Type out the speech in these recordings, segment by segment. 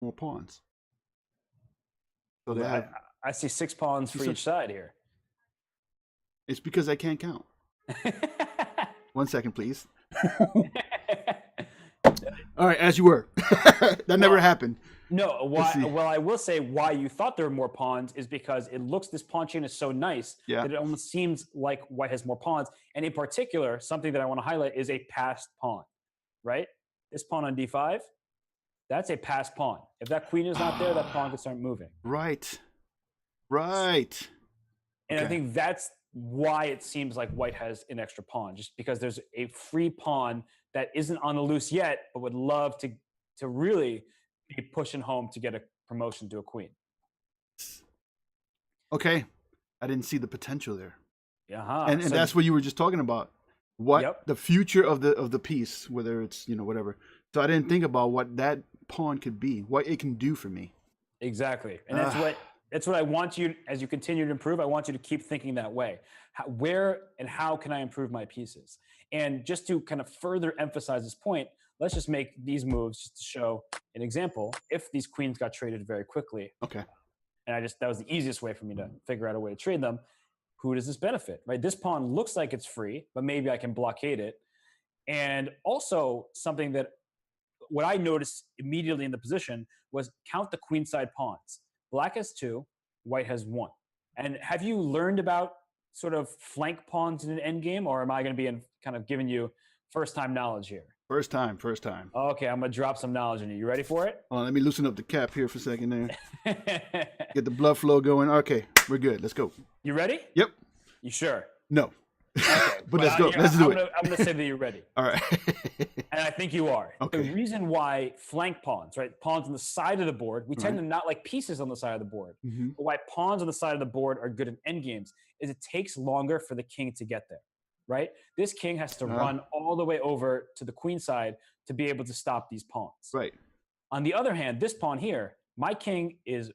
more pawns. So they Well, have. I see 6 pawns for each side here. It's because I can't count. 1 second, please. All right, as you were. That never happened. No, why? Well, I will say why you thought there were more pawns is because it looks this pawn chain is so nice that it almost seems like white has more pawns. And in particular, something that I want to highlight is a passed pawn, right? This pawn on d5, that's a passed pawn. If that queen is not there, that pawn can start moving. Right. And I think that's why it seems like white has an extra pawn, just because there's a free pawn that isn't on the loose yet, but would love to really be pushing home to get a promotion to a queen. Okay. I didn't see the potential there. And so that's what you were just talking about. What the future of the piece, whether it's, whatever. So I didn't think about what that pawn could be, what it can do for me. Exactly. And that's what I want you, as you continue to improve, I want you to keep thinking that way. Where and how can I improve my pieces? And just to kind of further emphasize this point, let's just make these moves just to show an example. If these queens got traded very quickly, okay, and that was the easiest way for me to figure out a way to trade them, who does this benefit, right? This pawn looks like it's free, but maybe I can blockade it. And also something that what I noticed immediately in the position was count the queenside pawns. Black has 2, white has 1. And have you learned about sort of flank pawns in an endgame, or am I going to be kind of giving you first-time knowledge here? First time. Okay, I'm going to drop some knowledge on you. You ready for it? Let me loosen up the cap here for a second there. Get the blood flow going. Okay, we're good. Let's go. You ready? Yep. You sure? No. Okay, but let's go. Let's do it. I'm going to say that you're ready. All right. And I think you are. Okay. The reason why flank pawns, right? Pawns on the side of the board, we tend to not like pieces on the side of the board. Mm-hmm. But why pawns on the side of the board are good in endgames is it takes longer for the king to get there, right? This king has to run all the way over to the queen side to be able to stop these pawns. Right. On the other hand, this pawn here, my king is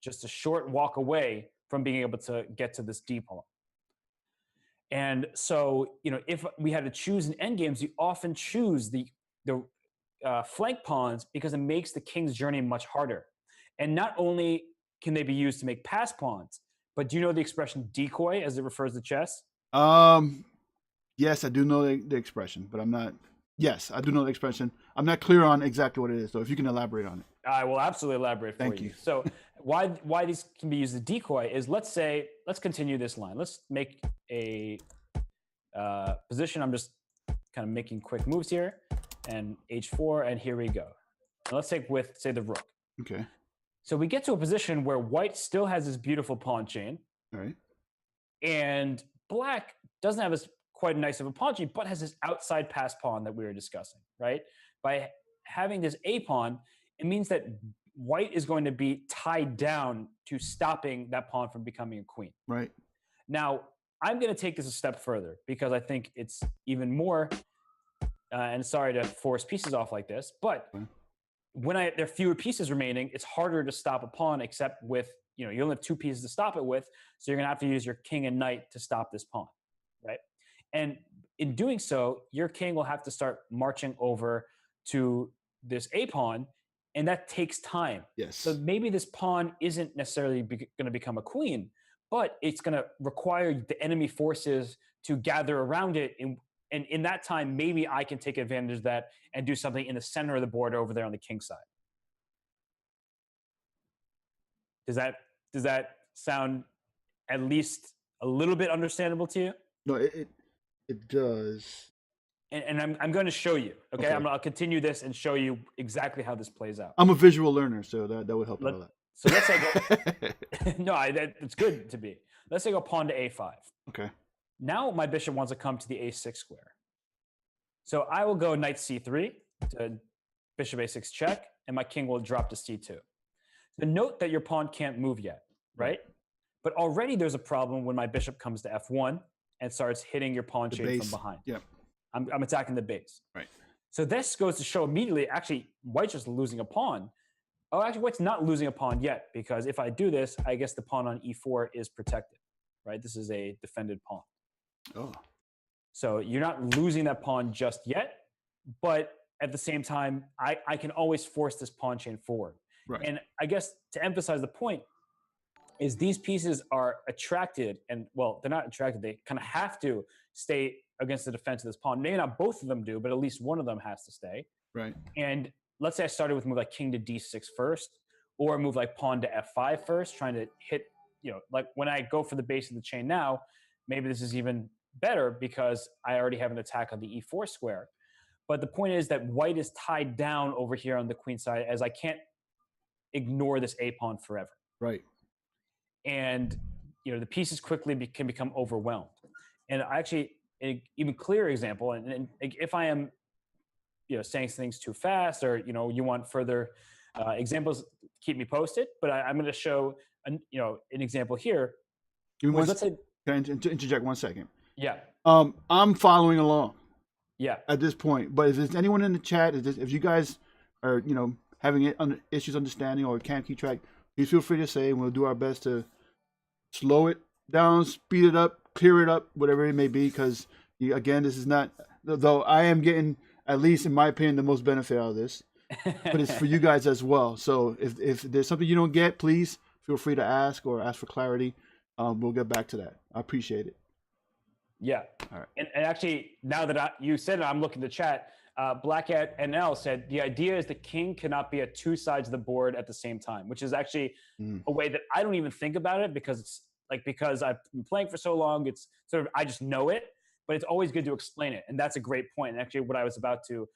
just a short walk away from being able to get to this d pawn. And so, if we had to choose in endgames, you often choose the flank pawns because it makes the king's journey much harder. And not only can they be used to make pass pawns, but do you know the expression decoy as it refers to chess? Yes, I do know the expression, but I'm not. Yes, I do know the expression. I'm not clear on exactly what it is, so if you can elaborate on it. I will absolutely elaborate for you. Thank you. So why these can be used as decoy is, let's continue this line. Let's make a position. I'm just kind of making quick moves here, and h4, and here we go. And let's take with, say, the rook. Okay. So we get to a position where white still has this beautiful pawn chain. All right. And black doesn't have as quite nice of a pawn chain, but has this outside pass pawn that we were discussing, right? By having this a pawn, it means that white is going to be tied down to stopping that pawn from becoming a queen. Right. Now, I'm going to take this a step further because I think it's even more, and sorry to force pieces off like this, but when there are fewer pieces remaining, it's harder to stop a pawn except with, you only have 2 pieces to stop it with, so you're going to have to use your king and knight to stop this pawn, right? And in doing so, your king will have to start marching over to this a pawn, and that takes time. Yes. So maybe this pawn isn't necessarily going to become a queen, but it's going to require the enemy forces to gather around it. And in that time, maybe I can take advantage of that and do something in the center of the board over there on the king side. Does that sound at least a little bit understandable to you? No, it does. And I'm going to show you. Okay, I'll continue this and show you exactly how this plays out. I'm a visual learner, so that would help out a lot. So let's say it's good to be. Let's say go pawn to a5. Okay. Now my bishop wants to come to the a6 square. So I will go knight c3 to bishop a6 check, and my king will drop to c2. So note that your pawn can't move yet, right? But already there's a problem when my bishop comes to f1 and starts hitting your pawn chain from behind. Yep. I'm attacking the base. Right. So this goes to show immediately, actually, white's just losing a pawn. Oh, actually, white's not losing a pawn yet, because if I do this, I guess the pawn on e4 is protected, right? This is a defended pawn. Oh. So you're not losing that pawn just yet, but at the same time, I can always force this pawn chain forward. Right. And I guess to emphasize the point is these pieces are attracted, and well, they're not attracted. They kind of have to stay against the defense of this pawn. Maybe not both of them do, but at least one of them has to stay. Right. And let's say I started with a move like king to d6 first, or a move like pawn to f5 first, trying to hit, like when I go for the base of the chain now, maybe this is even better because I already have an attack on the e4 square. But the point is that white is tied down over here on the queen side, as I can't ignore this a pawn forever. Right. And the pieces quickly can become overwhelmed. And actually, an even clearer example, and if I am saying things too fast, or you want further examples, keep me posted. But I'm going to show an example here. Let's say, can I interject 1 second? Yeah. I'm following along. Yeah. At this point, but if there's anyone in the chat, if you guys are having issues understanding or can't keep track, please feel free to say, and we'll do our best to slow it down, speed it up, clear it up, whatever it may be. Because again, this is not, though I am getting, at least in my opinion, the most benefit out of this, but it's for you guys as well. So if there's something you don't get, please feel free to ask or ask for clarity. We'll get back to that. I appreciate it. Yeah. All right. And actually, now that you said it, I'm looking at the chat. Black at NL said the idea is the king cannot be at two sides of the board at the same time, which is actually a way that I don't even think about it, because it's because I've been playing for so long, it's sort of, I just know it, but it's always good to explain it. And that's a great point. And actually what I was about to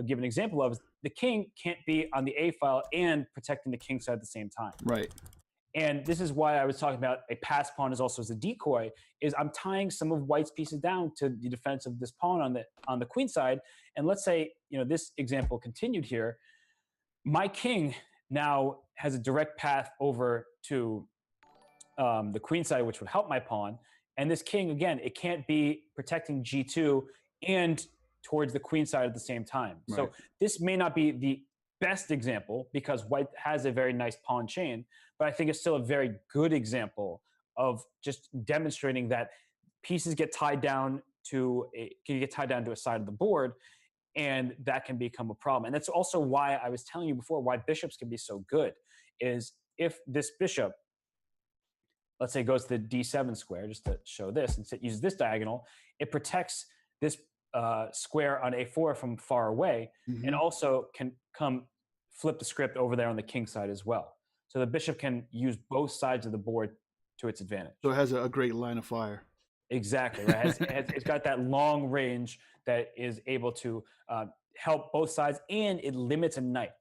give an example of is the king can't be on the A file and protecting the king side at the same time. Right. And this is why I was talking about a pass pawn is also as a decoy, is I'm tying some of white's pieces down to the defense of this pawn on the queen side. And let's say, this example continued here. My king now has a direct path over to the queen side, which would help my pawn. And this king, again, it can't be protecting G2 and towards the queen side at the same time. Right. So this may not be the best example because white has a very nice pawn chain, but I think it's still a very good example of just demonstrating that pieces get tied down to a side of the board, and that can become a problem. And that's also why I was telling you before why bishops can be so good, is if this bishop, let's say, goes to the d7 square, just to show this, and uses this diagonal, it protects this square on a4 from far away, and also can come flip the script over there on the king side as well. So the bishop can use both sides of the board to its advantage. So it has a great line of fire. Exactly, right? It's got that long range that is able to help both sides, and it limits a knight.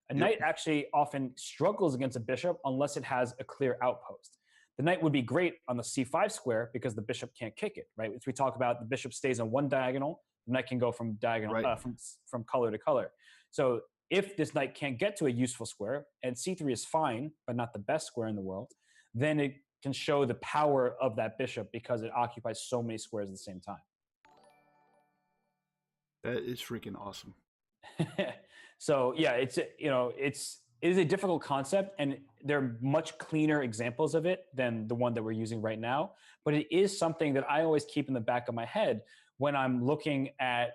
A knight actually often struggles against a bishop unless it has a clear outpost. The knight would be great on the c5 square because the bishop can't kick it, right? As we talk about, the bishop stays on one diagonal, the knight can go from diagonal from color to color. So if this knight can't get to a useful square, and c3 is fine, but not the best square in the world, then it can show the power of that bishop because it occupies so many squares at the same time. That is freaking awesome. So yeah, it is a difficult concept, and there are much cleaner examples of it than the one that we're using right now. But it is something that I always keep in the back of my head when I'm looking at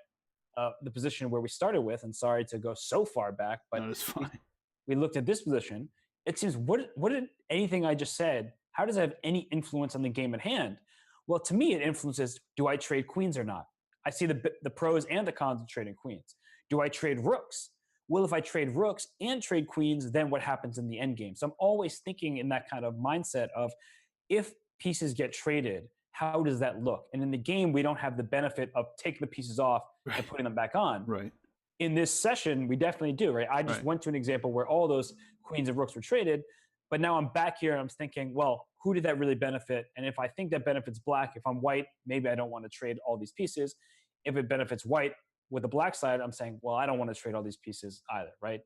the position where we started with. And sorry to go so far back, but no, it's fine. We looked at this position. It seems, what did anything I just said, how does it have any influence on the game at hand? Well, to me, it influences, do I trade queens or not? I see the pros and the cons of trading queens. Do I trade rooks? Well, if I trade rooks and trade queens, then what happens in the end game? So I'm always thinking in that kind of mindset of, if pieces get traded, how does that look? And in the game, we don't have the benefit of taking the pieces off and putting them back on. Right. In this session, we definitely do, right? I just went to an example where all those queens and rooks were traded, but now I'm back here and I'm thinking, well, who did that really benefit? And if I think that benefits black, if I'm white, maybe I don't want to trade all these pieces. If it benefits white with the black side, I'm saying, well, I don't want to trade all these pieces either, right?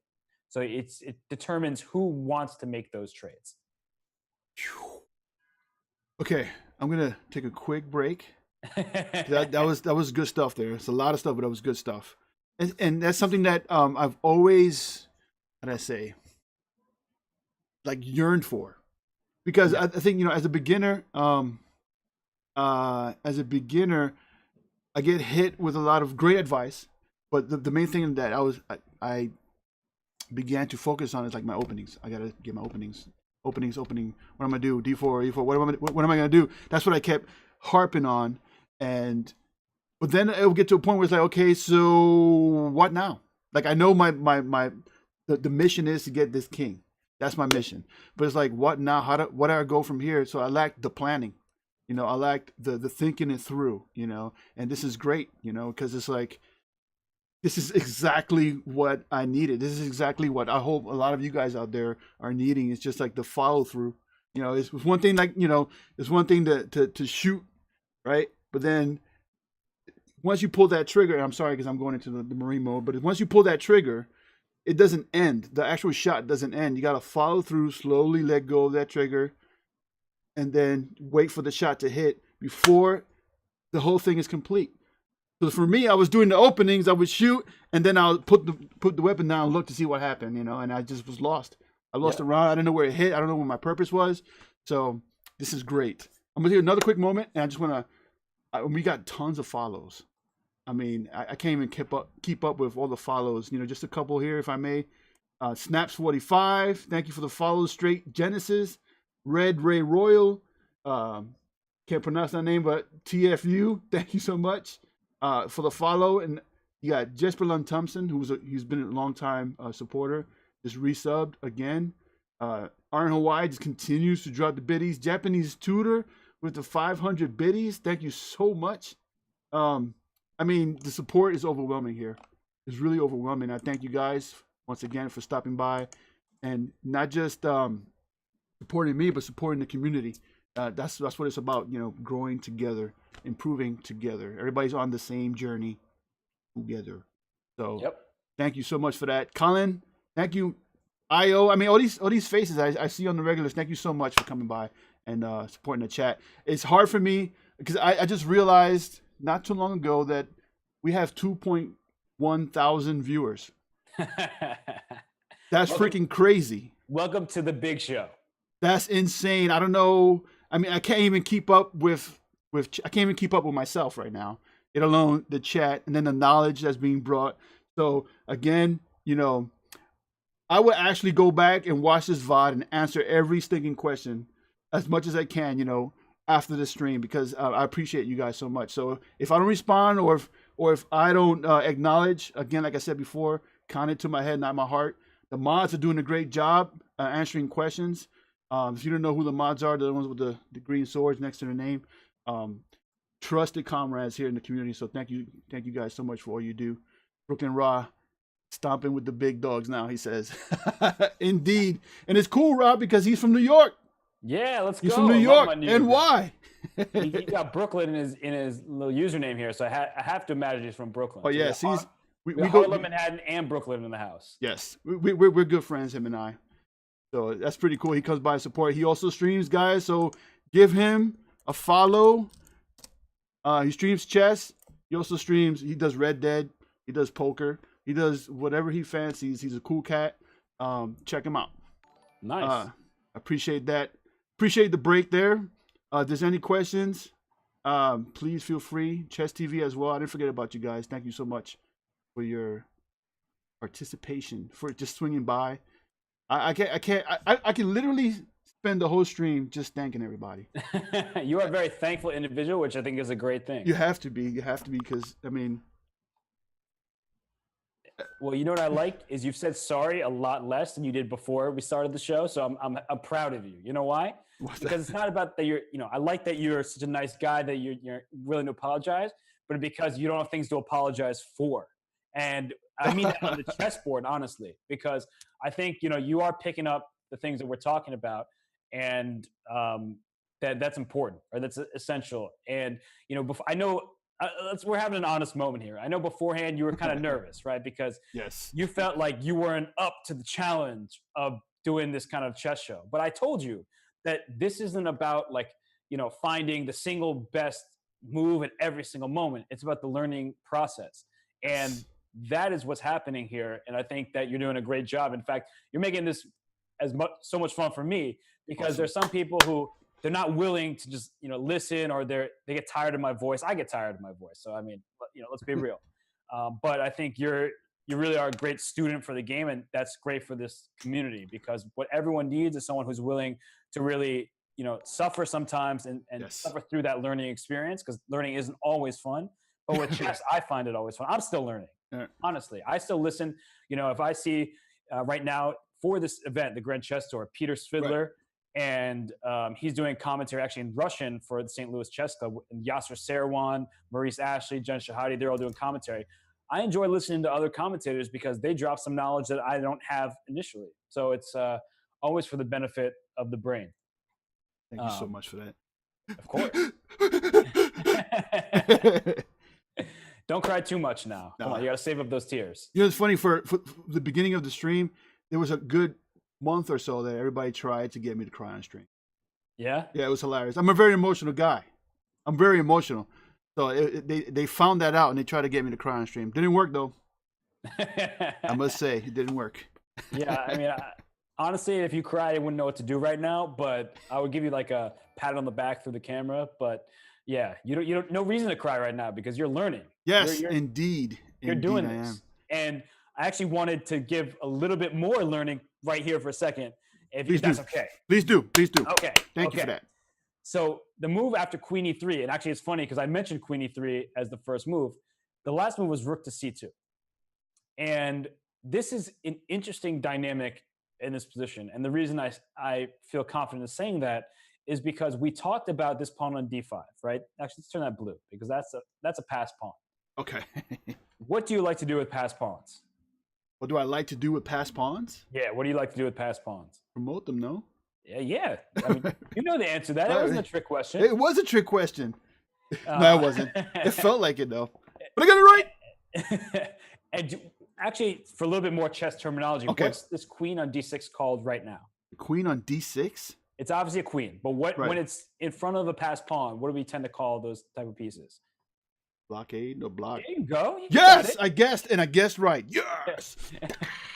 So it determines who wants to make those trades. Okay, I'm gonna take a quick break. that was good stuff there. It's a lot of stuff, but that was good stuff. And that's something that I've always, how do I say, like yearned for, because I think, as a beginner, I get hit with a lot of great advice, but the main thing that I began to focus on is like my openings. I gotta get my opening. What am I gonna do? D4, E4. What am I gonna do? That's what I kept harping on, but then it will get to a point where it's like, okay, so what now? Like I know the mission is to get this king. That's my mission. But it's like, what now? What do I go from here? So I lacked the planning. I lacked the thinking it through, and this is great, because it's like, this is exactly what I needed. This is exactly what I hope a lot of you guys out there are needing. It's just like the follow through. It's one thing, like, it's one thing to shoot, right? But then once you pull that trigger, and I'm sorry because I'm going into the Marine mode, but once you pull that trigger, it doesn't end. The actual shot doesn't end. You got to follow through, slowly let go of that trigger, and then wait for the shot to hit before the whole thing is complete. So for me, I was doing the openings. I would shoot, and then I'll put the weapon down and look to see what happened, and I just was lost. I lost the round. I didn't know where it hit. I don't know what my purpose was. So this is great. I'm going to do another quick moment, and I just want to, we got tons of follows. I mean, I can't even keep up with all the follows. Just a couple here, if I may. Snaps45, thank you for the follows. Straight Genesis, Red Ray Royal, can't pronounce that name, but TFU, thank you so much for the follow. And you got Jesper Lund Thompson, he's been a long time supporter, just resubbed again. Iron Hawaii just continues to drop the biddies. Japanese Tutor with the 500 biddies, thank you so much. I mean, the support is overwhelming here. It's really overwhelming. I thank you guys once again for stopping by, and not just supporting me, but supporting the community. That's what it's about. Growing together, improving together. Everybody's on the same journey together. So, Thank you so much for that, Colin. Thank you, IO. I mean, all these faces I see on the regulars. Thank you so much for coming by and supporting the chat. It's hard for me because I just realized not too long ago that we have 2.1 thousand viewers. That's freaking crazy. Welcome to the big show. That's insane. I don't know. I mean, I can't even keep up with myself right now, let alone the chat and then the knowledge that's being brought. So again, I would actually go back and watch this VOD and answer every stinking question as much as I can, after the stream, because I appreciate you guys so much. So if I don't respond or if I don't acknowledge, again, like I said before, count it to my head, not my heart. The mods are doing a great job answering questions. If you don't know who the mods are, they're the ones with the green swords next to their name. Trusted comrades here in the community. So thank you guys so much for all you do. Brooklyn Raw, stomping with the big dogs now, he says. Indeed. And it's cool, Rob, because he's from New York. Yeah, let's go. He's from New York, and why? he got Brooklyn in his little username here, so I have to imagine he's from Brooklyn. Oh yes, we go Harlem, Manhattan, and Brooklyn in the house. Yes, we're good friends, him and I. So that's pretty cool. He comes by to support. He also streams, guys. So give him a follow. He streams chess. He also streams. He does Red Dead. He does poker. He does whatever he fancies. He's a cool cat. Check him out. Nice. Appreciate that. Appreciate the break there. If there's any questions, please feel free. Chess TV as well. I didn't forget about you guys. Thank you so much for your participation, for just swinging by. I can literally spend the whole stream just thanking everybody. You are a very thankful individual, which I think is a great thing. You have to be, because I mean. Well, you know what I like is you've said sorry a lot less than you did before we started the show. So I'm proud of you. You know why? Because it's not about that you're, I like that you're such a nice guy that you're willing to apologize, but because you don't have things to apologize for. And I mean that on the chessboard, honestly, because I think, you are picking up the things that we're talking about, and that's important, or that's essential. And, before, I know we're having an honest moment here. I know beforehand you were kind of nervous, right? Because you felt like you weren't up to the challenge of doing this kind of chess show. But I told you that this isn't about finding the single best move at every single moment. It's about the learning process. And that is what's happening here. And I think that you're doing a great job. In fact, you're making this so much fun for me, because there's some people who they're not willing to just, listen, or they get tired of my voice. I get tired of my voice. So, I mean, let's be real. But I think you're you really are a great student for the game, and that's great for this community, because what everyone needs is someone who's willing to really, suffer sometimes and Yes. suffer through that learning experience, because learning isn't always fun. But with chess, I find it always fun. I'm still learning. Honestly, I still listen. If I see right now for this event, the Grand Chess Tour, Peter Svidler, and he's doing commentary actually in Russian for the St. Louis Chess Club. And Yasser Seirawan, Maurice Ashley, Jen Shahadi, they're all doing commentary. I enjoy listening to other commentators because they drop some knowledge that I don't have initially. So it's always for the benefit of the brain. Thank you so much for that. Of course. Don't cry too much now. Come on, you got to save up those tears. It's funny, for the beginning of the stream, there was a good month or so that everybody tried to get me to cry on stream. Yeah? Yeah, it was hilarious. I'm a very emotional guy. I'm very emotional. So they found that out and they tried to get me to cry on stream. Didn't work, though. I must say, it didn't work. Yeah, I mean, honestly, if you cried, I wouldn't know what to do right now, but I would give you like a pat on the back through the camera. But yeah, you don't no reason to cry right now because you're learning. Yes, you're, indeed. You're indeed, doing I this. am. And I actually wanted to give a little bit more learning right here for a second, if that's okay. Please do. Please do. Okay. Thank you for that. So the move after Queen E3, and actually it's funny because I mentioned Queen E3 as the first move. The last move was Rook to C2. And this is an interesting dynamic in this position. And the reason I feel confident in saying that is because we talked about this pawn on D5, right? Actually, let's turn that blue because that's a pass pawn. Okay. What do you like to do with pass pawns? What do I like to do with pass pawns? Yeah, what do you like to do with pass pawns? Promote them, no? Yeah. I mean, you know the answer to that. That wasn't a trick question. It was a trick question. No, it wasn't. It felt like it, though. But I got it right. And actually, for a little bit more chess terminology, what's this queen on D6 called right now? Queen on D6? It's obviously a queen, but when it's in front of a pass pawn, what do we tend to call those type of pieces? Blockade? No, block. There you go. Yes, I guessed, and I guessed right. Yes.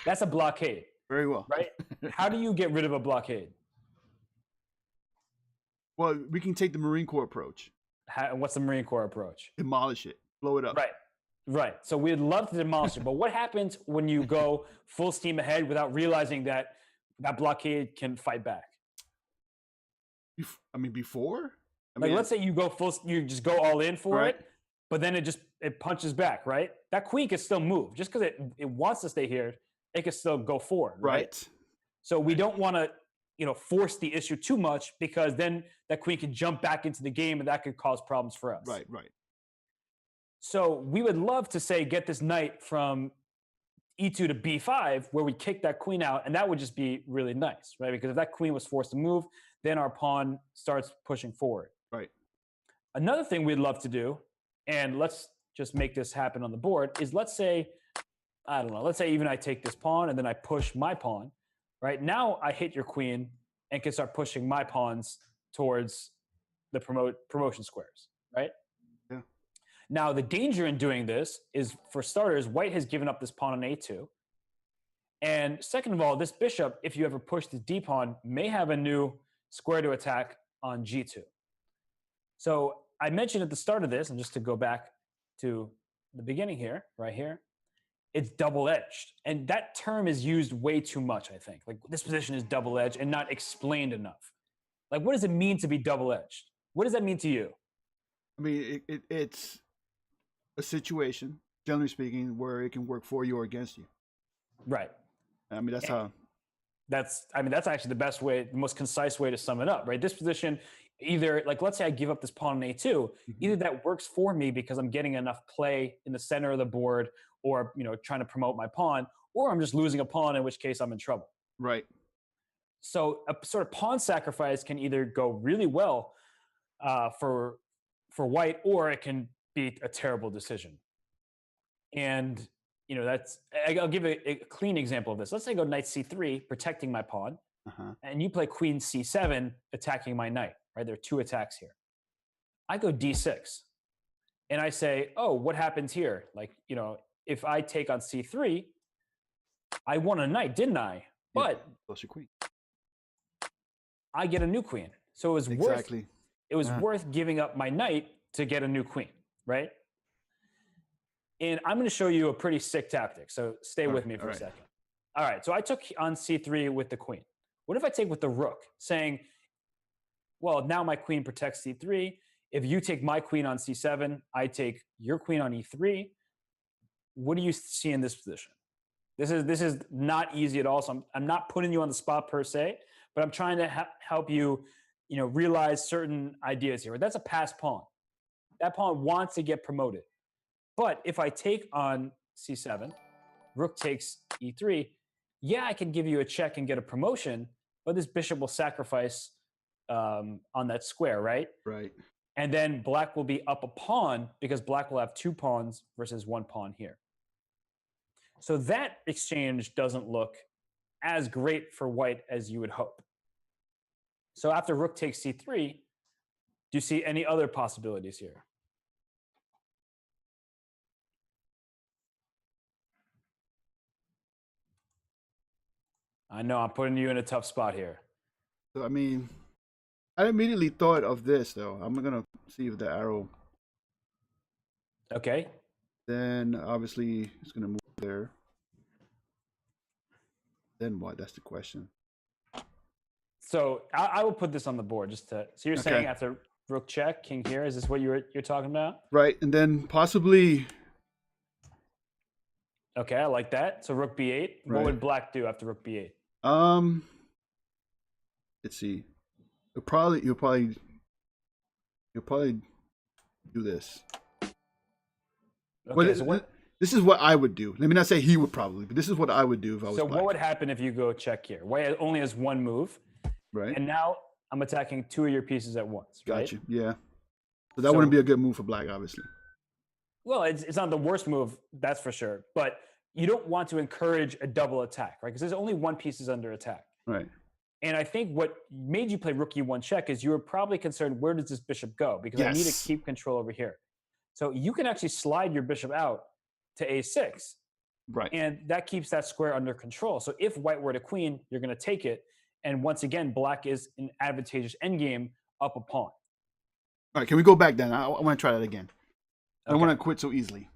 That's a blockade. Very well. Right? How do you get rid of a blockade? Well, we can take the Marine Corps approach. What's the Marine Corps approach? Demolish it. Blow it up. Right. So we'd love to demolish it, but what happens when you go full steam ahead without realizing that blockade can fight back? Before? Let's say you just go all in for it, but then it punches back, right? That queen can still move. Just because it wants to stay here, it can still go forward, right? So we don't want to, force the issue too much because then that queen can jump back into the game and that could cause problems for us. Right. So we would love to say get this knight from E2 to B5 where we kick that queen out, and that would just be really nice, right? Because if that queen was forced to move, then our pawn starts pushing forward. Right. Another thing we'd love to do, and let's just make this happen on the board, is let's say even I take this pawn and then I push my pawn, right? Now I hit your queen and can start pushing my pawns towards the promotion squares, right? Yeah. Now, the danger in doing this is, for starters, white has given up this pawn on A2. And second of all, this bishop, if you ever push the D pawn, may have a new square to attack on G2. So I mentioned at the start of this, and just to go back to the beginning here, right here, it's double-edged. And that term is used way too much, I think. Like, this position is double-edged and not explained enough. Like, what does it mean to be double-edged? What does that mean to you? I mean, it's a situation, generally speaking, where it can work for you or against you. Right. I mean, that's actually the best way, the most concise way to sum it up, right? This position, either, like, let's say I give up this pawn on A2, either that works for me because I'm getting enough play in the center of the board or, trying to promote my pawn, or I'm just losing a pawn, in which case I'm in trouble. Right. So a sort of pawn sacrifice can either go really well for white, or it can be a terrible decision. And, I'll give a clean example of this. Let's say I go knight C3, protecting my pawn, and you play queen C7, attacking my knight, right? There are two attacks here. I go D6, and I say, oh, what happens here? Like, if I take on C3, I won a knight, didn't I? But plus your queen. I get a new queen. So it was worth giving up my knight to get a new queen, right? And I'm going to show you a pretty sick tactic. So stay with me for a second. All right. So I took on c3 with the queen. What if I take with the rook, saying, well, now my queen protects c3. If you take my queen on c7, I take your queen on e3. What do you see in this position? This is not easy at all. So I'm not putting you on the spot per se, but I'm trying to help you, realize certain ideas here. That's a passed pawn. That pawn wants to get promoted. But if I take on c7, rook takes e3, yeah, I can give you a check and get a promotion, but this bishop will sacrifice on that square, right? Right. And then black will be up a pawn because black will have 2 pawns versus 1 pawn here. So that exchange doesn't look as great for white as you would hope. So after rook takes c3, do you see any other possibilities here? I know I'm putting you in a tough spot here. So, I mean, I immediately thought of this, though. I'm going to see if the arrow... Okay. Then, obviously, it's going to move there. Then what? That's the question. So I will put this on the board just to... So you're saying after rook check, king here, is this what you're talking about? Right, and then possibly... Okay, I like that. So rook b8. Right. What would black do after rook b8? Let's see. You'll probably do this. Okay, this is what I would do. Let me not say he would probably, but this is what I would do if I was So black. what would happen if you go check here? White only has 1 move. Right. And now I'm attacking 2 of your pieces at once. Gotcha. Right? Yeah. So that wouldn't be a good move for black, obviously. Well, it's not the worst move, that's for sure. But you don't want to encourage a double attack, right? Because there's only 1 piece is under attack. Right. And I think what made you play rook e1 check is you were probably concerned, where does this bishop go? Because I need to keep control over here. So you can actually slide your bishop out to a6. Right. And that keeps that square under control. So if white were to queen, you're going to take it. And once again, black is an advantageous endgame up a pawn. All right, can we go back then? I want to try that again. I don't want to quit so easily.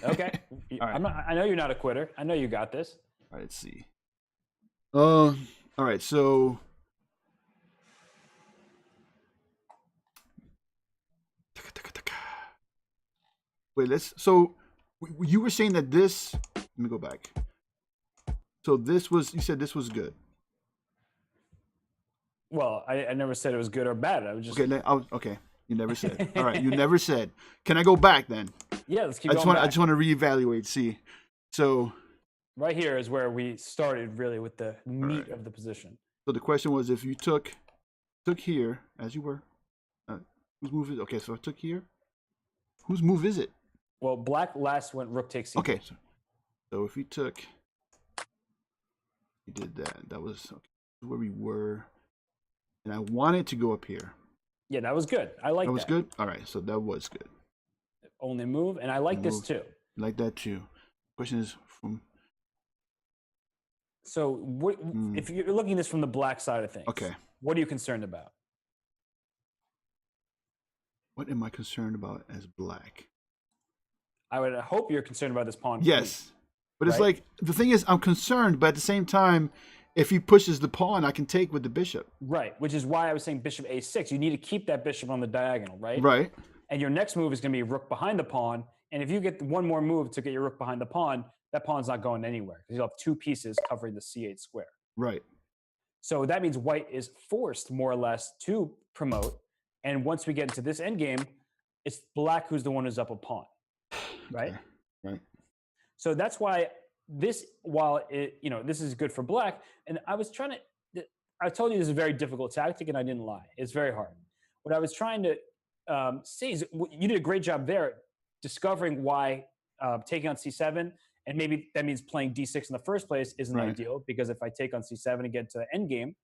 Okay. All right. I know you're not a quitter. I know you got this. All right, let's see. All right, so wait, so you were saying that this, let me go back. So you said this was good. Well, I never said it was good or bad. I was just okay. You never said. All right, you never said. Can I go back then? Yeah, let's keep going back. I just want to reevaluate. See, so right here is where we started really with the meat of the position. So the question was, if you took here as you were, whose move is it? Okay? So I took here. Whose move is it? Well, black last went rook takes c3. Okay, so if you took, you did that. That was where we were, and I wanted to go up here. Yeah, that was good. I like that. That was good? All right, so that was good. Only move, and I like this too. I like that too. Question is from... So if you're looking at this from the black side of things, what are you concerned about? What am I concerned about as black? I would hope you're concerned about this pawn. Yes, but it's like, the thing is, I'm concerned, but at the same time, if he pushes the pawn, I can take with the bishop. Right, which is why I was saying bishop a6. You need to keep that bishop on the diagonal, right? Right. And your next move is going to be rook behind the pawn. And if you get one more move to get your rook behind the pawn, that pawn's not going anywhere because you'll have 2 pieces covering the c8 square. Right. So that means white is forced, more or less, to promote. And once we get into this endgame, it's black who's the one who's up a pawn. Right? Okay. Right. So that's why this, this is good for black. And I told you this is a very difficult tactic, and I didn't lie. It's very hard. What I was trying to say is you did a great job there discovering why taking on c7, and maybe that means playing d6 in the first place isn't ideal, because if I take on c7 and get to the endgame,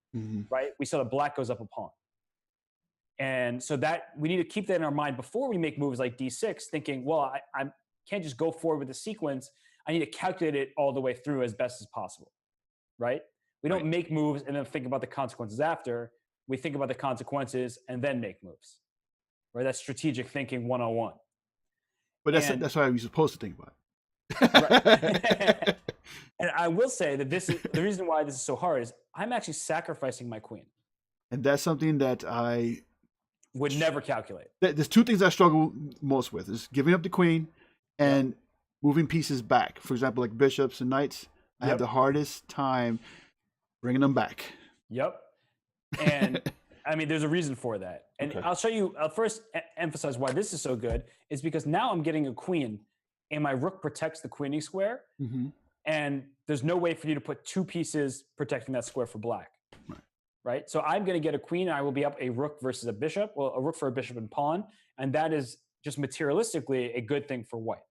right, we saw that black goes up a pawn. And so that we need to keep that in our mind before we make moves like d6, thinking, well, I can't just go forward with the sequence. I need to calculate it all the way through as best as possible, right? We don't make moves and then think about the consequences after. We think about the consequences and then make moves, right? That's strategic thinking 101. But And- that's how you're supposed to think about Right. it. And I will say that this is the reason why this is so hard is I'm actually sacrificing my queen. And that's something that I Would never calculate. there's two things I struggle most with: is giving up the queen and moving pieces back. For example, like bishops and knights, I have Yep. the hardest time bringing them back. Yep. And I mean, there's a reason for that. And Okay. I'll show you, I'll first emphasize why this is so good is because now I'm getting a queen and my rook protects the queening square. Mm-hmm. And there's no way for you to put two pieces protecting that square for black. Right. So I'm going to get a queen and I will be up a rook versus a bishop. Well, a rook for a bishop and pawn. And that is just materialistically a good thing for white.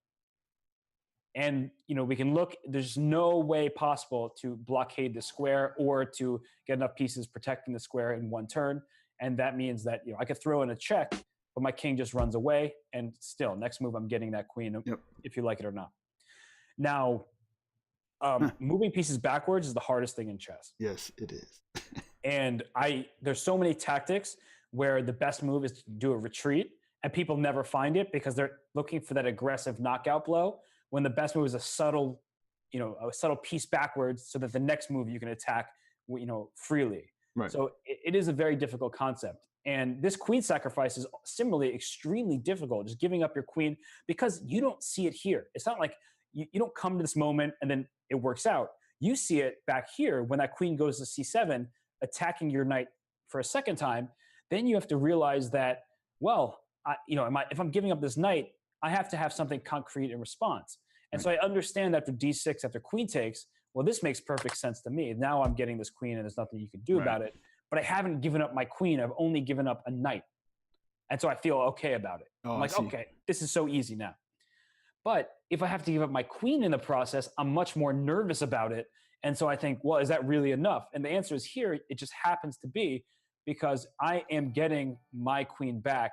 And, we can look, there's no way possible to blockade the square or to get enough pieces protecting the square in one turn. And that means that, I could throw in a check, but my king just runs away. And still, next move, I'm getting that queen, if you like it or not. Now, moving pieces backwards is the hardest thing in chess. Yes, it is. And there's so many tactics where the best move is to do a retreat, and people never find it because they're looking for that aggressive knockout blow. When the best move is a subtle piece backwards, so that the next move you can attack, freely. Right. So it is a very difficult concept. And this queen sacrifice is similarly extremely difficult, just giving up your queen because you don't see it here. It's not like you don't come to this moment and then it works out. You see it back here when that queen goes to c7, attacking your knight for a second time. Then you have to realize that, well, if I'm giving up this knight, I have to have something concrete in response. And so I understand after d6, after queen takes, well, this makes perfect sense to me. Now I'm getting this queen and there's nothing you can do about it. But I haven't given up my queen. I've only given up a knight. And so I feel okay about it. I'm like, okay, this is so easy now. But if I have to give up my queen in the process, I'm much more nervous about it. And so I think, well, is that really enough? And the answer is here, it just happens to be because I am getting my queen back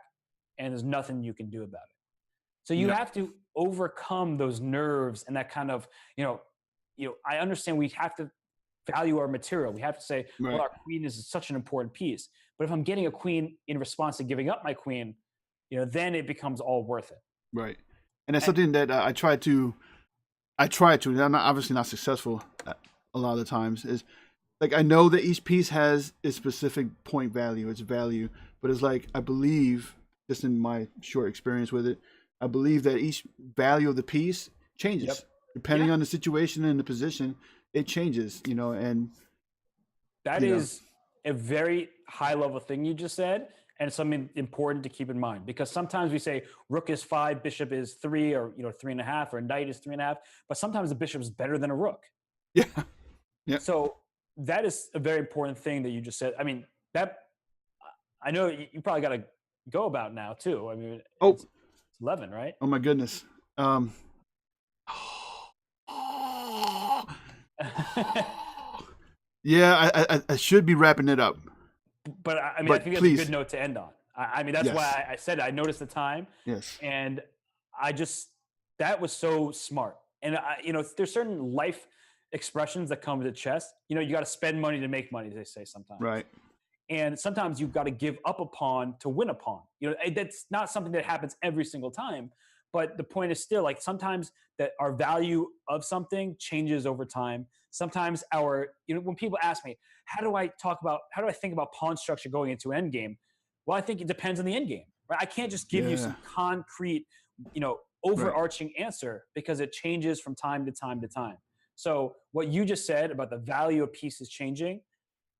and there's nothing you can do about it. So you have to overcome those nerves and that kind of, I understand we have to value our material. We have to say, well, our queen is such an important piece. But if I'm getting a queen in response to giving up my queen, then it becomes all worth it. Right. And that's something that I try to, and I'm obviously not successful a lot of the times, is like, I know that each piece has its specific point value, its value, but it's like, I believe, just in my short experience with it, I believe that each value of the piece changes depending on the situation and the position. It changes, and that is a very high level thing you just said, and something important to keep in mind, because sometimes we say rook is 5, bishop is 3, or 3.5, or knight is 3.5, but sometimes the bishop is better than a rook. Yeah. So that is a very important thing that you just said. I mean, that I know you probably got to go about now too. I mean, it's 11, right? Oh my goodness. Yeah, I should be wrapping it up. But I mean, I think that's a good note to end on. I mean, that's why I said it. I noticed the time. Yes. And that was so smart. And there's certain life expressions that come to chess. You got to spend money to make money, they say sometimes. Right. And sometimes you've got to give up a pawn to win a pawn. That's not something that happens every single time. But the point is still, like, sometimes that our value of something changes over time. Sometimes when people ask me, how do I think about pawn structure going into endgame? Well, I think it depends on the endgame, right? I can't just give you some concrete, overarching answer, because it changes from time to time to time. So what you just said about the value of pieces changing,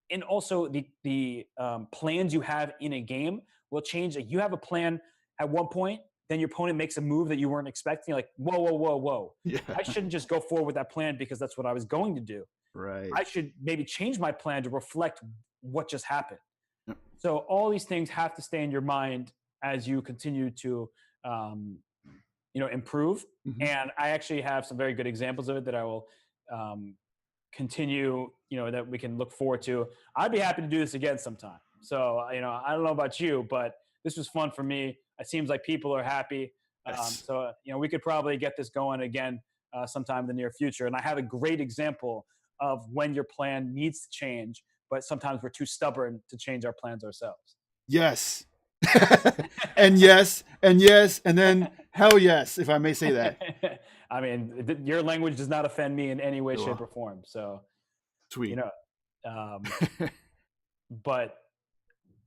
and also the plans you have in a game will change. Like, you have a plan at one point, then your opponent makes a move that you weren't expecting. You're like, whoa. Yeah. I shouldn't just go forward with that plan because that's what I was going to do. Right. I should maybe change my plan to reflect what just happened. Yep. So all these things have to stay in your mind as you continue to, improve. Mm-hmm. And I actually have some very good examples of it that I will continue, that we can look forward to. I'd be happy to do this again sometime. So, I don't know about you, but this was fun for me. It seems like people are happy. Yes. So, we could probably get this going again sometime in the near future. And I have a great example of when your plan needs to change, but sometimes we're too stubborn to change our plans ourselves. Yes. and yes. And then Hell yes, if I may say that. I mean, your language does not offend me in any way, Cool. shape, or form. So, Sweet. you know, but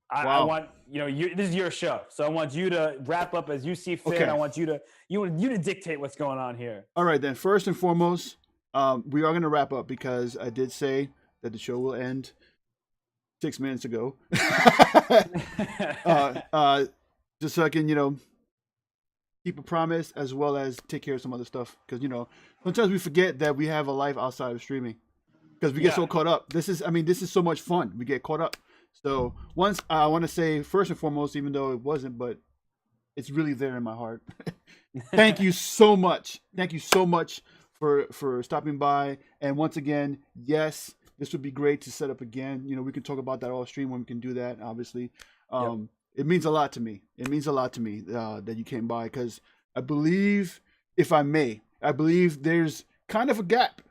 I Wow. want, you know, this is your show, so I want you to wrap up as you see fit. Okay. I want you to dictate what's going on here. All right, then. First and foremost, we are going to wrap up because I did say that the show will end 6 minutes ago. Just so I can, keep a promise as well as take care of some other stuff. Because, sometimes we forget that we have a life outside of streaming because we get so caught up. This is so much fun. We get caught up. So once I want to say first and foremost, even though it wasn't, but it's really there in my heart. Thank you so much. Thank you so much for stopping by. And once again, yes, this would be great to set up again. We can talk about that all stream when we can do that, obviously. It means a lot to me. It means a lot to me that you came by because I believe, if I may, there's kind of a gap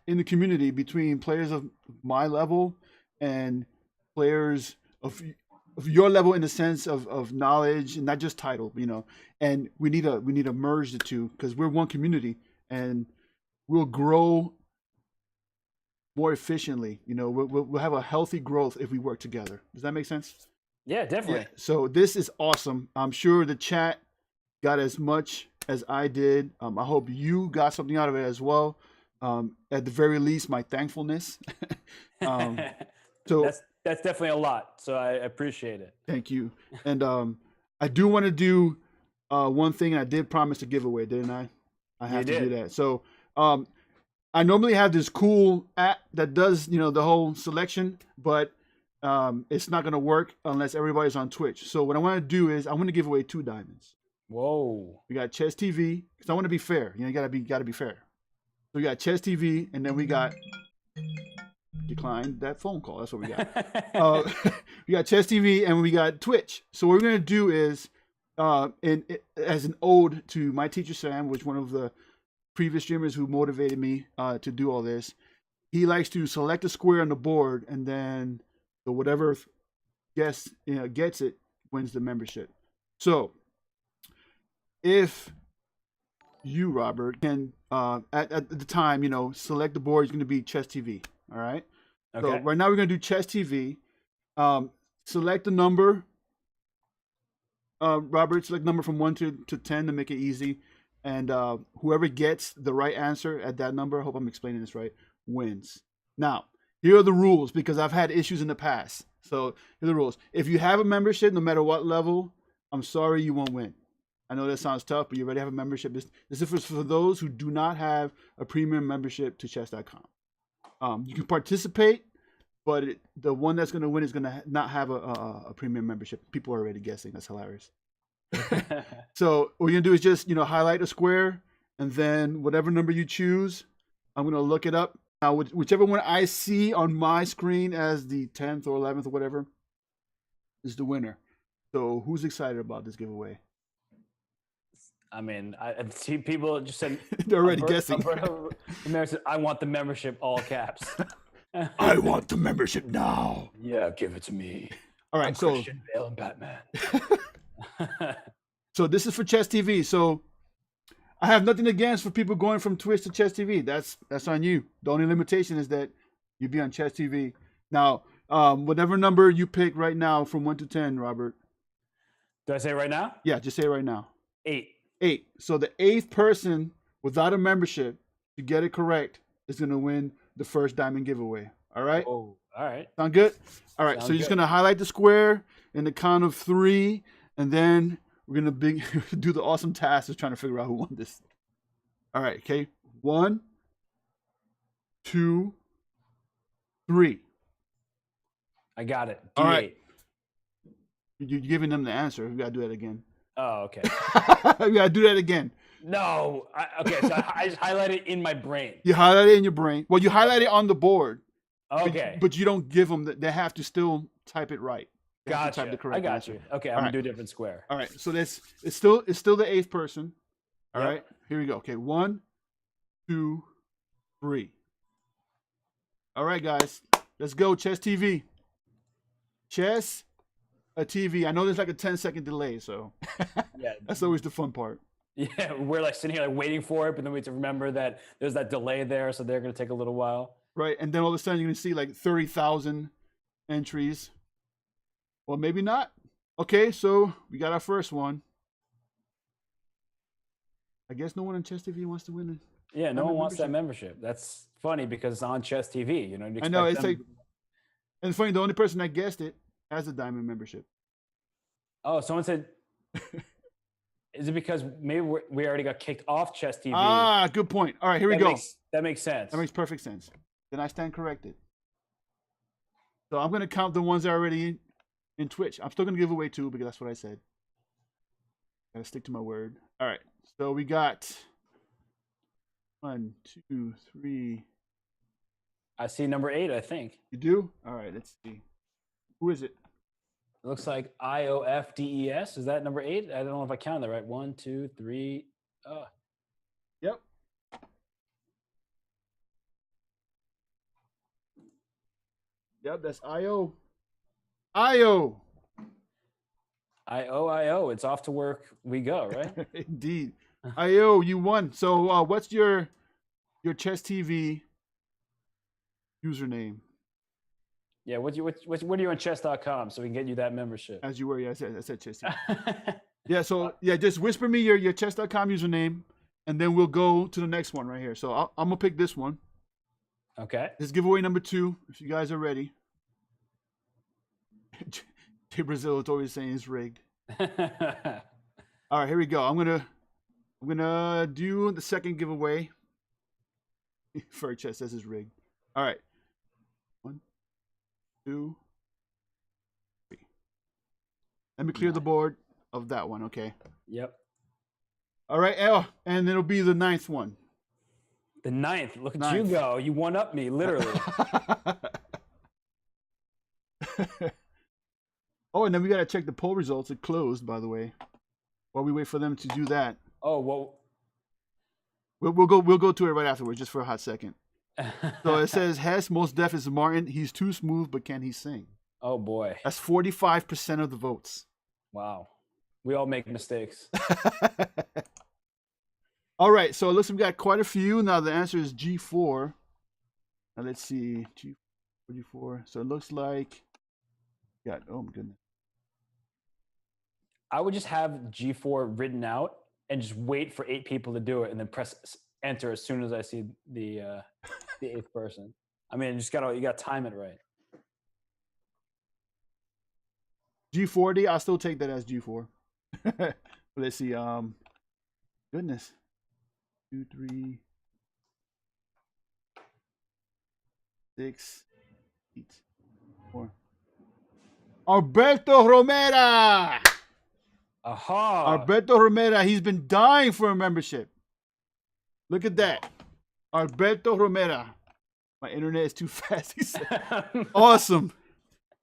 in the community between players of my level and players of your level in the sense of knowledge and not just title, and we need to merge the two because we're one community and we'll grow more efficiently. We'll have a healthy growth if we work together. Does that make sense? Yeah, definitely. Yeah. So this is awesome. I'm sure the chat got as much as I did. I hope you got something out of it as well. At the very least, my thankfulness. So that's definitely a lot. So I appreciate it. Thank you. And I do want to do one thing. I did promise to give away, didn't I? I have to do that. So I normally have this cool app that does, the whole selection, but it's not going to work unless everybody's on Twitch. So what I want to do is I want to give away 2 diamonds. Whoa. We got Chess TV because I want to be fair. You gotta be fair. So we got Chess TV, and then we got declined that phone call. That's what we got. We got Chess TV, and we got Twitch. So what we're gonna do is, as an ode to my teacher Sam, which one of the previous streamers who motivated me to do all this, he likes to select a square on the board, and then whatever gets it wins the membership. So if you, Robert, can at the time, select the board, it's going to be Chess TV. All right. Okay. So right now we're going to do Chess TV. Select the number. Robert, select number from 1 to 10 to make it easy. And whoever gets the right answer at that number, I hope I'm explaining this right, wins. Now, here are the rules because I've had issues in the past. So here are the rules. If you have a membership, no matter what level, I'm sorry, you won't win. I know that sounds tough, but you already have a membership. This is for those who do not have a premium membership to chess.com. You can participate, but the one that's going to win is going to not have a premium membership. People are already guessing. That's hilarious. So what you're going to do is just, highlight a square, and then whatever number you choose, I'm going to look it up. Now, whichever one I see on my screen as the 10th or 11th or whatever is the winner. So who's excited about this giveaway? I mean, I see people just said they're already guessing. I want the membership, all caps. I want the membership now. Yeah, give it to me. All right, I'm Christian Bale and Batman. So this is for Chess TV. So I have nothing against for people going from Twitch to Chess TV. That's on you. The only limitation is that you be on Chess TV. Now, whatever number you pick right now from 1 to 10, Robert. Do I say it right now? Yeah, just say it right now. 8. 8. So the 8th person without a membership to get it correct is going to win the first diamond giveaway. All right? Oh, all right. Sound good? All right. So you're just going to highlight the square in the count of 3, and then we're going to do the awesome task of trying to figure out who won this. All right. Okay. 1, 2, 3. I got it. D8. All right. You're giving them the answer. We got to do that again. Oh, okay. We got to do that again. No. Okay. So I just highlight it in my brain. You highlight it in your brain. Well, you highlight it on the board. Okay. But you don't give them they have to still type it right. Gotcha. I got you. Okay. I'm going to do a different square. All right. So it's still the 8th person. All right. Here we go. Okay. 1, 2, 3. All right, guys. Let's go. Chess TV. Chess a TV. I know there's like a 10-second delay, so yeah, that's always the fun part. Yeah, we're like sitting here like waiting for it, but then we have to remember that there's that delay there, so they're going to take a little while. Right, and then all of a sudden you're gonna see like 30,000 entries. Well, maybe not. Okay, so we got our first one. I guess no one on Chess TV wants to win it. Yeah, no one wants that membership. That's funny because it's on Chess TV. You know, I know, it's like, and it's funny, the only person that guessed it has a diamond membership. Oh, someone said, is it because maybe we already got kicked off Chess TV? Ah, good point. All right, here we go. That makes sense. That makes perfect sense. Then I stand corrected. So I'm going to count the ones that are already in Twitch. I'm still going to give away 2 because that's what I said. Got to stick to my word. All right. So we got 1, 2, 3. I see number 8, I think. You do? All right, let's see. Who is it? It looks like IOFDES. Is that number 8? I don't know if I counted that right. 1, 2, 3. Yep. Yep, that's IO. IO. IO. It's off to work. We go, right? Indeed. IO, you won. So what's your Chess TV username? Yeah, what are you on chess.com so we can get you that membership? As you were, yeah, I said Chess TV. Yeah, so yeah, just whisper me your chess.com username, and then we'll go to the next one right here. So I'm gonna pick this one. Okay. This is giveaway number 2, if you guys are ready. Jay Brazil is always saying it's rigged. All right, here we go. I'm gonna do the second giveaway. For chess says it's rigged. All right. 1, 2, 3. Let me clear the board of that one, okay? Yep. All right, and it'll be the 9th one. The 9th. Look at you go. You one up me, literally. Oh, and then we gotta check the poll results. It closed, by the way. While we wait for them to do that. Oh well. We'll go to it right afterwards, just for a hot second. So it says Hess, most deaf is Martin. He's too smooth, but can he sing? Oh boy. That's 45% of the votes. Wow. We all make mistakes. All right, so it looks like we got quite a few. Now the answer is G4. Now let's see. G4. So it looks like oh my goodness. I would just have G4 written out and just wait for 8 people to do it and then press enter as soon as I see the 8th person. I mean, you gotta time it right. G40, I'll still take that as G4. Let's see. Goodness. 2, 3, 6, 8, 4. Alberto Romera. Aha. Alberto Romera. He's been dying for a membership. Look at that. Alberto Romera. My internet is too fast. He said. Awesome.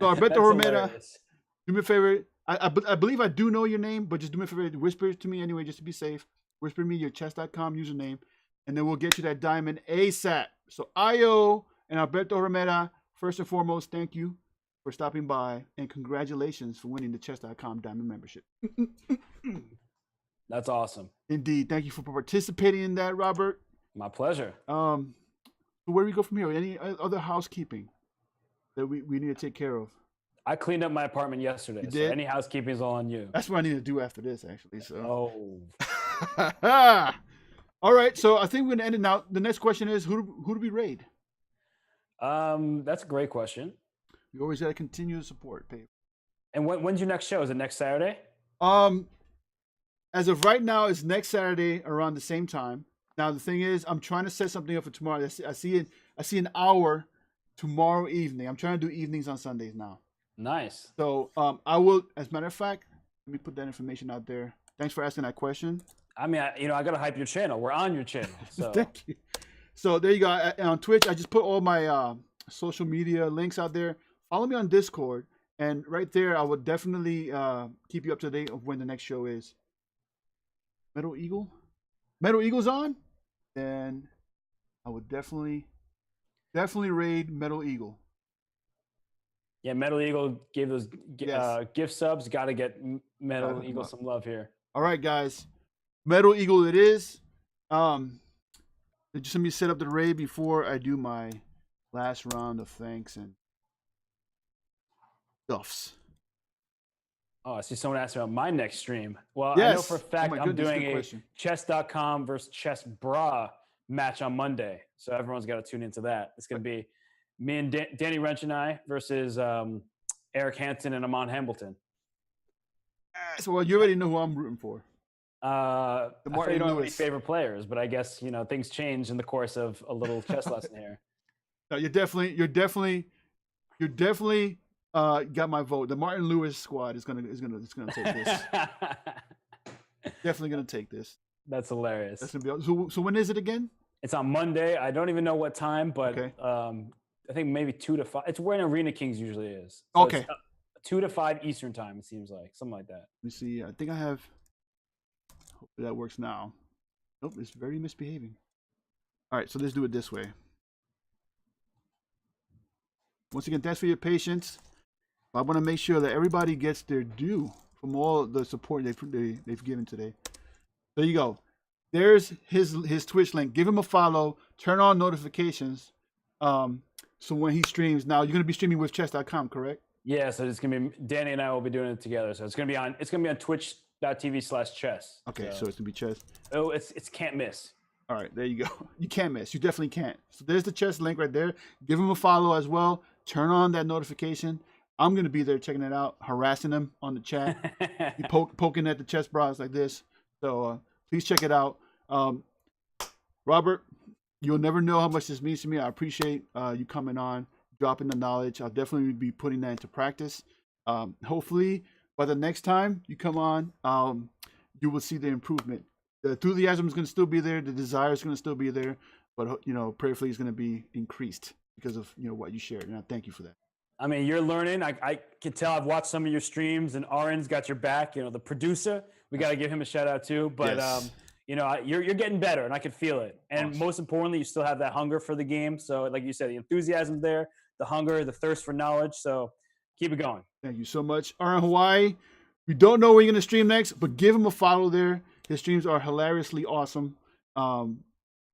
So Alberto Romera, hilarious. do me a favor. I believe I do know your name, but just do me a favor. Whisper it to me anyway, just to be safe. Whisper me your chess.com username, and then we'll get you that diamond ASAP. So IO and Alberto Romera, first and foremost, thank you for stopping by, and congratulations for winning the chess.com diamond membership. That's awesome. Indeed. Thank you for participating in that, Robert. My pleasure. So where do we go from here? Any other housekeeping that we need to take care of? I cleaned up my apartment yesterday. You so did? any housekeeping is all on you. That's what I need to do after this, actually. So. Oh. All right. So I think we're gonna end it now. The next question is who do we raid? That's a great question. We always gotta continue to support, babe. And when's your next show? Is it next Saturday? As of right now, it's next Saturday around the same time. Now the thing is, I'm trying to set something up for tomorrow. I see an hour tomorrow evening. I'm trying to do evenings on Sundays now. Nice. So I will. As a matter of fact, let me put that information out there. Thanks for asking that question. I mean, I gotta hype your channel. We're on your channel. So Thank you. So there you go. On Twitch, I just put all my social media links out there. Follow me on Discord, and right there, I will definitely keep you up to date of when the next show is. Metal Eagle's on, then I would definitely raid Metal Eagle. yeah, Metal Eagle gave those Yes. gift subs. Got to get Metal Eagle some love here. All right, guys. Metal Eagle it is. Just let me set up the raid before I do my last round of thanks and stuffs. Oh, I see someone asked about my next stream. Well, Yes. I know for a fact I'm doing a question. chess.com versus chess bra match on Monday. So everyone's got to tune into that. It's going to be me and Danny Wrench and I versus Eric Hansen and Amon Hambleton. So, well, you already know who I'm rooting for. I thought you don't have any favorite players, but I guess, you know, things change in the course of a little chess lesson here. No, you're definitely got my vote. The Martin Lewis squad is gonna take this. Definitely gonna take this. That's hilarious. That's gonna be so. When is it again? It's on Monday. I don't even know what time, but okay. I think maybe 2 to 5. It's where Arena Kings usually is. So okay. 2 to 5 Eastern time. It seems like something like that. Let me see. I think I have. Hopefully that works now. Nope, it's very misbehaving. All right, so let's do it this way. Once again, thanks for your patience. I want to make sure that everybody gets their due from all the support they've given today. There you go. There's his Twitch link. Give him a follow. Turn on notifications. So when he streams, now you're gonna be streaming with chess.com, correct? Yeah. So it's gonna be Danny and I will be doing it together. So it's gonna be on twitch.tv/chess. Okay, so it's gonna be chess. Oh, it's can't miss. All right, there you go. You can't miss. You definitely can't. So there's the chess link right there. Give him a follow as well. Turn on that notification. I'm gonna be there checking it out, harassing him on the chat, poking at the chess bras like this. So please check it out. Robert, you'll never know how much this means to me. I appreciate you coming on, dropping the knowledge. I'll definitely be putting that into practice. Hopefully, by the next time you come on, you will see the improvement. The enthusiasm is going to still be there. The desire is going to still be there. But, you know, prayerfully is going to be increased because of, you know, what you shared. And I thank you for that. I mean, you're learning. I can tell. I've watched some of your streams, and Aaron's got your back. You know, the producer. We got to give him a shout out too. But yes. you know, you're getting better, and I can feel it. And most importantly, you still have that hunger for the game. So, like you said, the enthusiasm's there, the hunger, the thirst for knowledge. So, keep it going. Thank you so much, Aaron Hawaii. We don't know where you're gonna stream next, but give him a follow there. His streams are hilariously awesome.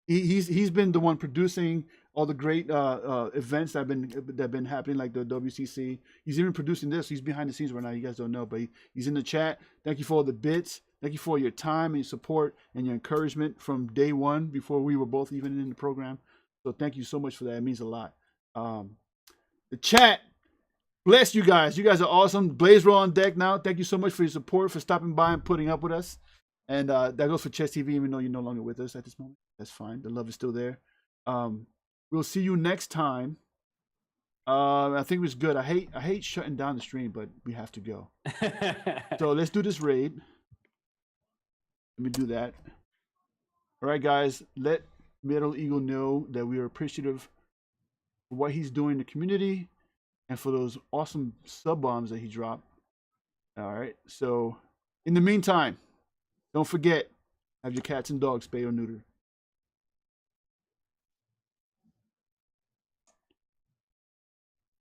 He's been the one producing all the great events that have been happening, like the WCC. He's even producing this. He's behind the scenes right now. You guys don't know, but he's in the chat. Thank you for all the bits. Thank you for your time and your support and your encouragement from day one before we were both even in the program. So thank you so much for that. It means a lot. The chat, bless you guys. You guys are awesome. Blaze Roll on deck now. Thank you so much for your support, for stopping by and putting up with us. And that goes for Chess TV, even though you're no longer with us at this moment. That's fine. The love is still there. We'll see you next time. I think it was good. I hate shutting down the stream, but we have to go. So let's do this raid. Let me do that. All right, guys. Let Metal Eagle know that we are appreciative for what he's doing in the community and for those awesome sub bombs that he dropped. All right. So in the meantime, don't forget, have your cats and dogs spayed or neutered.